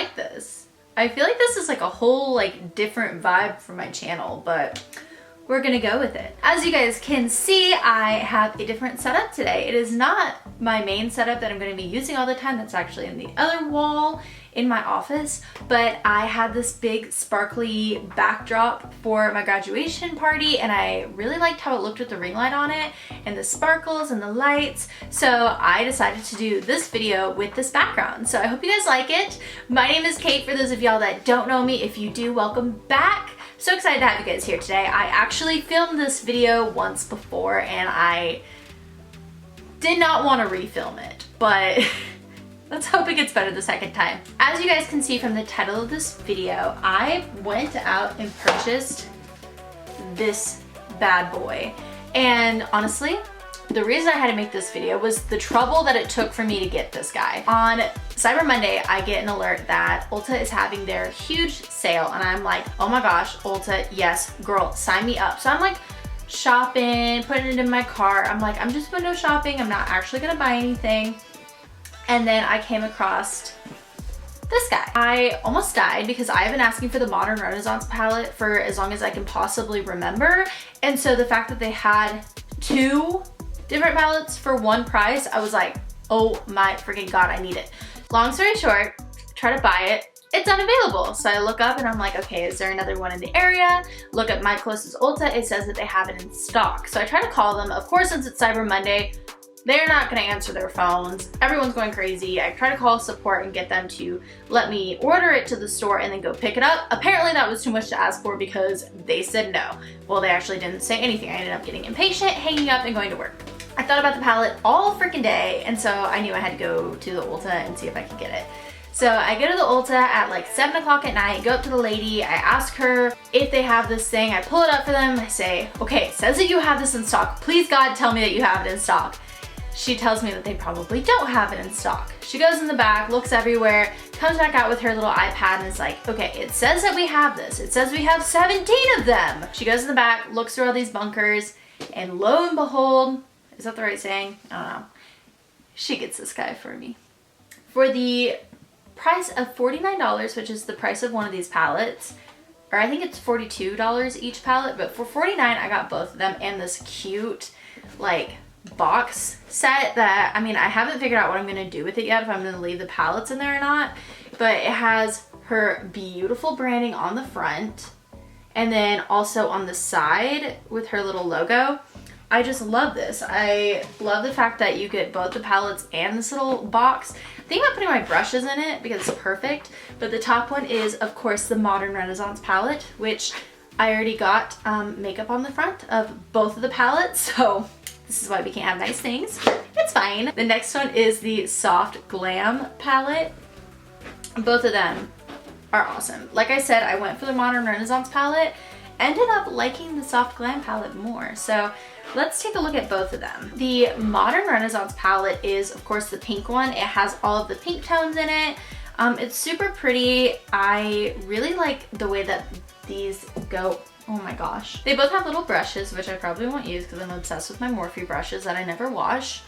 like this. I feel like this is like a whole like different vibe for my channel, but we're gonna go with it. As you guys can see, I have a different setup today. It is not my main setup that I'm gonna be using all the time. That's actually in the other wall in my office, but I had this big sparkly backdrop for my graduation party, and I really liked how it looked with the ring light on it and the sparkles and the lights. So I decided to do this video with this background. So I hope you guys like it. My name is Kate, for those of y'all that don't know me. If you do, welcome back. So excited to have you guys here today. I actually filmed this video once before and I did not want to refilm it, but let's hope it gets better the second time. As you guys can see from the title of this video, I went out and purchased this bad boy. And honestly, the reason I had to make this video was the trouble that it took for me to get this guy. On Cyber Monday, I get an alert that Ulta is having their huge sale, and I'm like, oh my gosh, Ulta, yes, girl, sign me up. So I'm like shopping, putting it in my cart. I'm like, I'm just window shopping. I'm not actually gonna buy anything. And then I came across this guy. I almost died because I have been asking for the Modern Renaissance palette for as long as I can possibly remember. And so the fact that they had two different palettes for one price, I was like, oh my freaking God, I need it. Long story short, try to buy it. It's unavailable. So I look up and I'm like, okay, is there another one in the area? Look at my closest Ulta. It says that they have it in stock. So I try to call them. Of course, since it's Cyber Monday, they're not gonna answer their phones. Everyone's going crazy. I try to call support and get them to let me order it to the store and then go pick it up. Apparently that was too much to ask for because they said no. Well, they actually didn't say anything. I ended up getting impatient, hanging up, and going to work. I thought about the palette all freaking day, and so I knew I had to go to the Ulta and see if I could get it. So I go to the Ulta at like 7 o'clock at night, go up to the lady, I ask her if they have this thing, I pull it up for them, I say, okay, it says that you have this in stock. Please God, tell me that you have it in stock. She tells me that they probably don't have it in stock. She goes in the back, looks everywhere, comes back out with her little iPad and is like, okay, it says that we have this. It says we have 17 of them. She goes in the back, looks through all these bunkers, and lo and behold, is that the right saying? I don't know. She gets this guy for me. For the price of $49, which is the price of one of these palettes, or I think it's $42 each palette, but for $49, I got both of them and this cute, like, box set that, I mean, I haven't figured out what I'm gonna do with it yet, if I'm gonna leave the palettes in there or not, but it has her beautiful branding on the front and then also on the side with her little logo. I just love this. I love the fact that you get both the palettes and this little box. I think about putting my brushes in it because it's perfect, but the top one is, of course, the Modern Renaissance palette, which I already got makeup on the front of both of the palettes, so this is why we can't have nice things. It's fine. The next one is the Soft Glam palette. Both of them are awesome. Like I said, I went for the Modern Renaissance palette, ended up liking the Soft Glam palette more. So let's take a look at both of them. The Modern Renaissance palette is, of course, the pink one. It has all of the pink tones in it. It's super pretty. I really like the way that these go. Oh my gosh. They both have little brushes, which I probably won't use because I'm obsessed with my Morphe brushes that I never wash.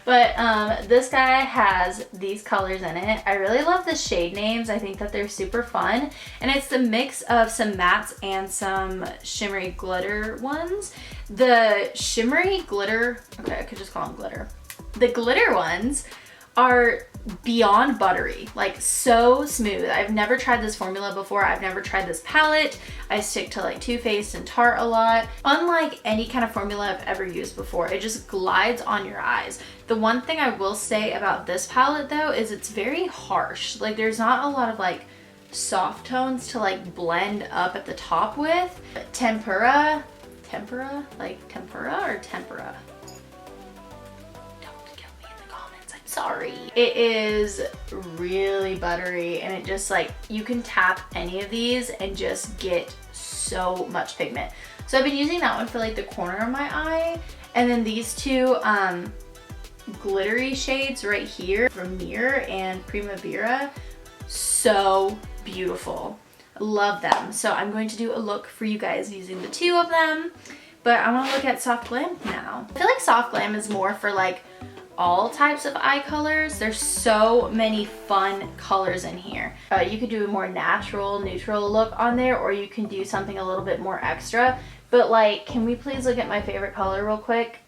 But this guy has these colors in it. I really love the shade names. I think that they're super fun. And it's the mix of some mattes and some shimmery glitter ones. The shimmery glitter, okay, I could just call them glitter. The glitter ones are beyond buttery, like so smooth. I've never tried this formula before. I've never tried this palette. I stick to like Too Faced and Tarte a lot. Unlike any kind of formula I've ever used before, it just glides on your eyes. The one thing I will say about this palette though is it's very harsh. Like there's not a lot of like soft tones to like blend up at the top with. Tempera, like tempura or tempera? Sorry. It is really buttery and it just like, you can tap any of these and just get so much pigment. So I've been using that one for like the corner of my eye, and then these two glittery shades right here, Vermeer and Primavera, so beautiful. Love them. So I'm going to do a look for you guys using the two of them, but I want to look at Soft Glam now. I feel like Soft Glam is more for like all types of eye colors. There's so many fun colors in here. You could do a more natural, neutral look on there, or you can do something a little bit more extra. But like, can we please look at my favorite color real quick?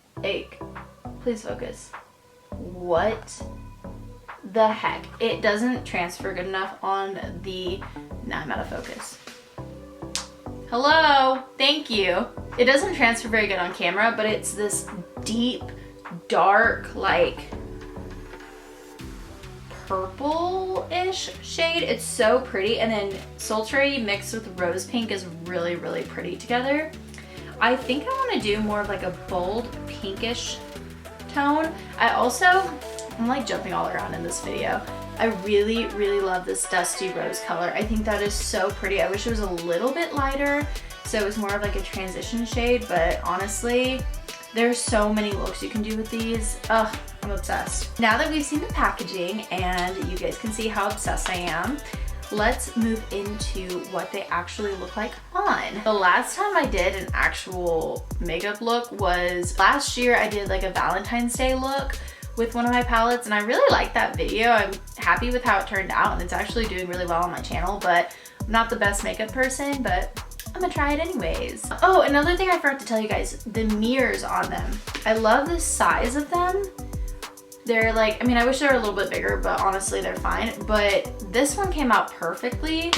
Please focus. What the heck? It doesn't transfer good enough on the, nah, I'm out of focus. Hello, thank you. It doesn't transfer very good on camera, but it's this deep, dark, like purple-ish shade. It's so pretty. And then sultry mixed with rose pink is really, really pretty together. I think I want to do more of like a bold pinkish tone. I'm like jumping all around in this video. I really, really love this dusty rose color. I think that is so pretty. I wish it was a little bit lighter, so it was more of like a transition shade, but honestly, there's so many looks you can do with these. Ugh, I'm obsessed. Now that we've seen the packaging and you guys can see how obsessed I am, let's move into what they actually look like on. The last time I did an actual makeup look was last year. I did like a Valentine's Day look with one of my palettes, and I really liked that video. I'm happy with how it turned out, and it's actually doing really well on my channel, but I'm not the best makeup person, but I'm gonna try it anyways. Oh, another thing I forgot to tell you guys, the mirrors on them. I love the size of them. They're like, I mean, I wish they were a little bit bigger, but honestly, they're fine. But this one came out perfectly.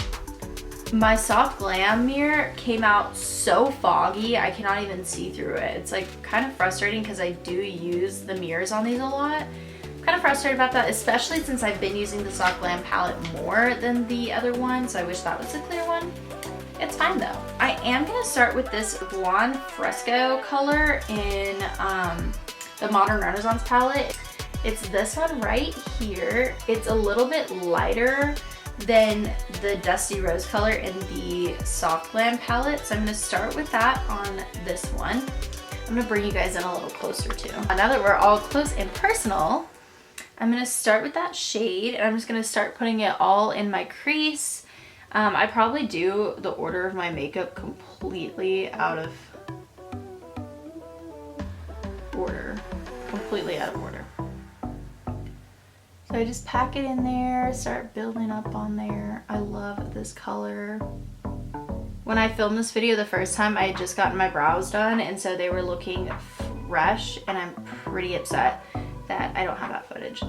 My soft glam mirror came out so foggy, I cannot even see through it. It's like kind of frustrating because I do use the mirrors on these a lot. I'm kind of frustrated about that, especially since I've been using the soft glam palette more than the other one, so I wish that was a clear one. It's fine though. I am gonna start with this blonde fresco color in the Modern Renaissance palette. It's this one right here. It's a little bit lighter than the dusty rose color in the soft glam palette, so I'm gonna start with that on this one. I'm gonna bring you guys in a little closer too. Now that we're all close and personal, I'm gonna start with that shade, and I'm just gonna start putting it all in my crease. I probably do the order of my makeup completely out of order. So I just pack it in there, start building up on there. I love this color. When I filmed this video the first time, I had just gotten my brows done, and so they were looking fresh, and I'm pretty upset that I don't have that footage.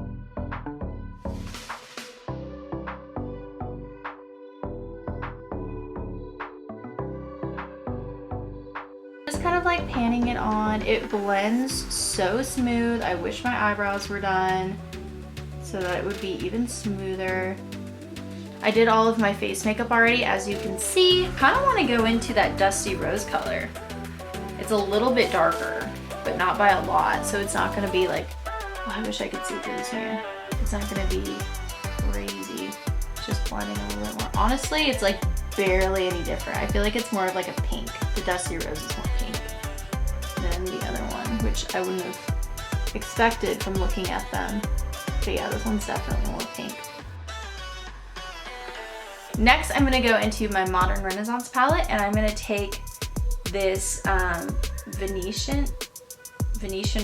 Just kind of like panning it on. It blends so smooth. I wish my eyebrows were done so that it would be even smoother. I did all of my face makeup already, as you can see. Kind of want to go into that dusty rose color. It's a little bit darker, but not by a lot, so it's not going to be like, oh, I wish I could see through this mirror. It's not going to be crazy. It's just blending a little bit more. Honestly, it's like barely any different. I feel like it's more of like a pink. The dusty rose is more pink than the other one, which I wouldn't have expected from looking at them. But yeah, this one's definitely more pink. Next, I'm gonna go into my Modern Renaissance palette, and I'm gonna take this Venetian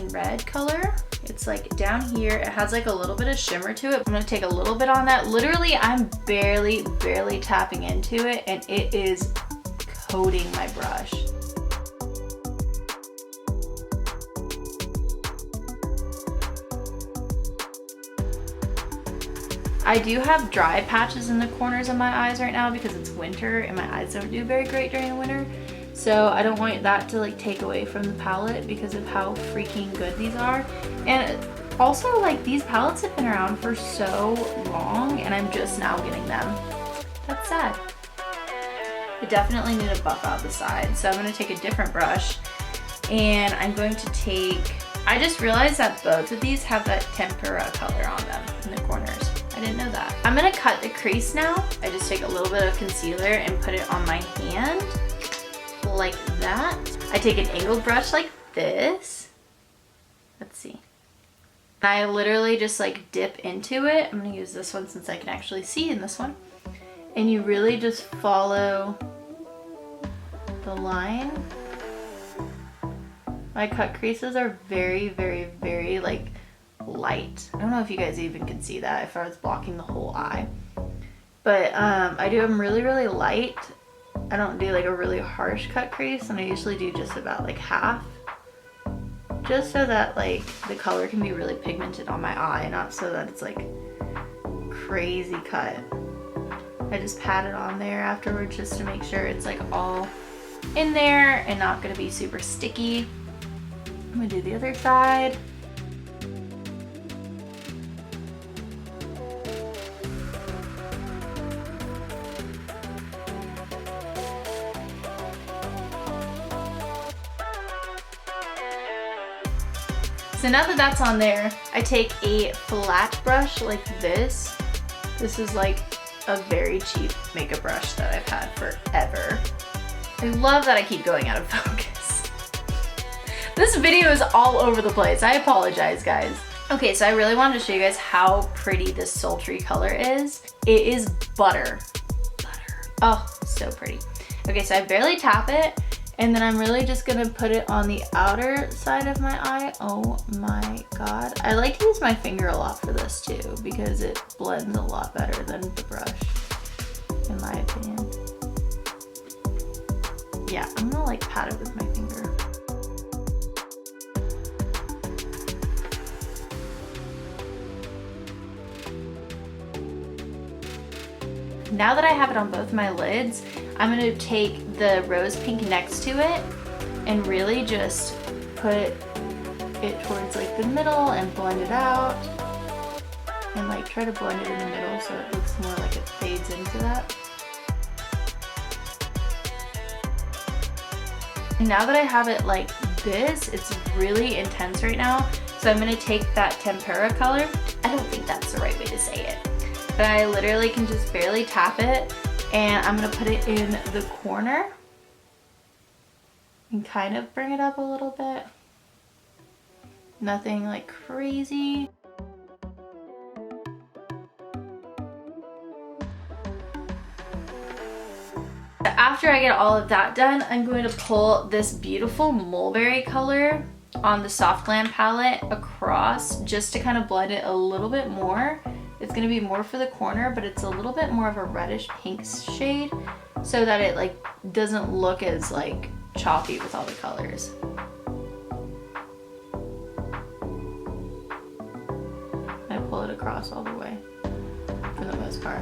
red color. It's like down here. It has like a little bit of shimmer to it. I'm gonna take a little bit on that. Literally, I'm barely tapping into it, and it is coating my brush. I do have dry patches in the corners of my eyes right now because it's winter and my eyes don't do very great during the winter. So I don't want that to like take away from the palette because of how freaking good these are. And also, like, these palettes have been around for so long and I'm just now getting them. That's sad. I definitely need to buff out the sides. So I'm gonna take a different brush, and I'm going to take, I just realized that both of these have that tempera color on them in the corners. I didn't know that. I'm gonna cut the crease now. I just take a little bit of concealer and put it on my hand like that. I take an angled brush like this. Let's see. I literally just like dip into it. I'm gonna use this one since I can actually see in this one. And you really just follow the line. My cut creases are very like light. I don't know if you guys even can see that if I was blocking the whole eye. But I do them really, really light. I don't do like a really harsh cut crease, and I usually do just about like half. Just so that like the color can be really pigmented on my eye, not so that it's like crazy cut. I just pat it on there afterwards just to make sure it's like all in there and not gonna be super sticky. I'm gonna do the other side. So now that that's on there, I take a flat brush like this. This is like a very cheap makeup brush that I've had forever. I love that I keep going out of focus. This video is all over the place. I apologize, guys. Okay, so I really wanted to show you guys how pretty this sultry color is. It is butter. Butter. Oh, so pretty. Okay, so I barely tap it. And then I'm really just gonna put it on the outer side of my eye. Oh my God. I like to use my finger a lot for this too, because it blends a lot better than the brush, in my opinion. Yeah, I'm gonna like pat it with my finger. Now that I have it on both my lids, I'm gonna take the rose pink next to it and really just put it towards like the middle and blend it out. And like try to blend it in the middle so it looks more like it fades into that. And now that I have it like this, it's really intense right now. So I'm gonna take that tempera color. I don't think that's the right way to say it, but I literally can just barely tap it, and I'm gonna put it in the corner and kind of bring it up a little bit. Nothing like crazy. After I get all of that done, I'm going to pull this beautiful mulberry color on the Soft Glam palette across just to kind of blend it a little bit more. It's gonna be more for the corner, but it's a little bit more of a reddish pink shade so that it like doesn't look as like choppy with all the colors. I pull it across all the way for the most part.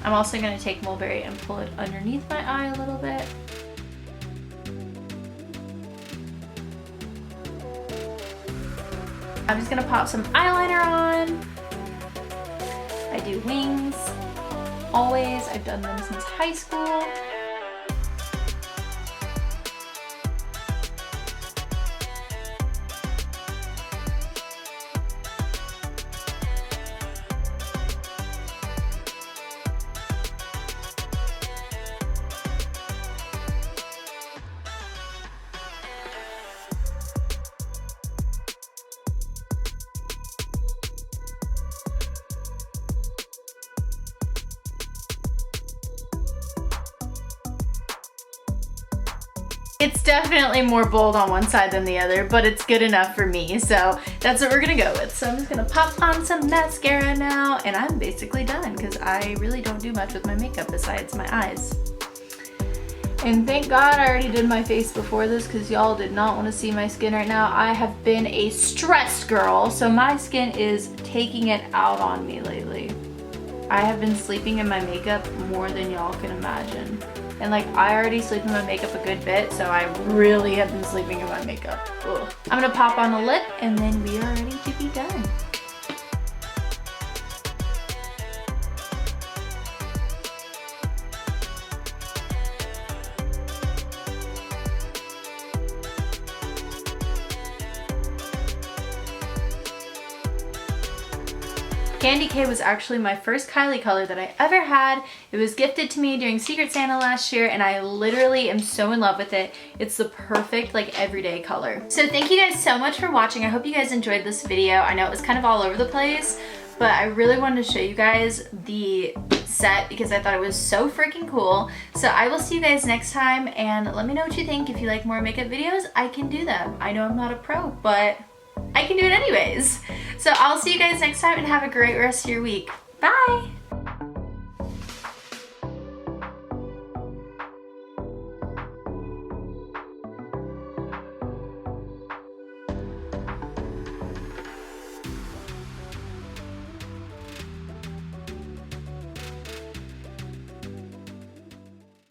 I'm also gonna take mulberry and pull it underneath my eye a little bit. I'm just gonna pop some eyeliner on. I do wings, always. I've done them since high school. It's definitely more bold on one side than the other, but it's good enough for me, so that's what we're gonna go with. So I'm just gonna pop on some mascara now, and I'm basically done because I really don't do much with my makeup besides my eyes. And thank God I already did my face before this because y'all did not want to see my skin right now. I have been a stressed girl, so my skin is taking it out on me lately. I have been sleeping in my makeup more than y'all can imagine. And like, I already sleep in my makeup a good bit, so I really have been sleeping in my makeup. Ugh. I'm gonna pop on a lip and then we are ready to be done. Candy K was actually my first Kylie color that I ever had. It was gifted to me during Secret Santa last year, and I literally am so in love with it. It's the perfect like everyday color. So thank you guys so much for watching. I hope you guys enjoyed this video. I know it was kind of all over the place, but I really wanted to show you guys the set because I thought it was so freaking cool. So I will see you guys next time, and let me know what you think. If you like more makeup videos, I can do them. I know I'm not a pro, but I can do it anyways. So I'll see you guys next time and have a great rest of your week. Bye.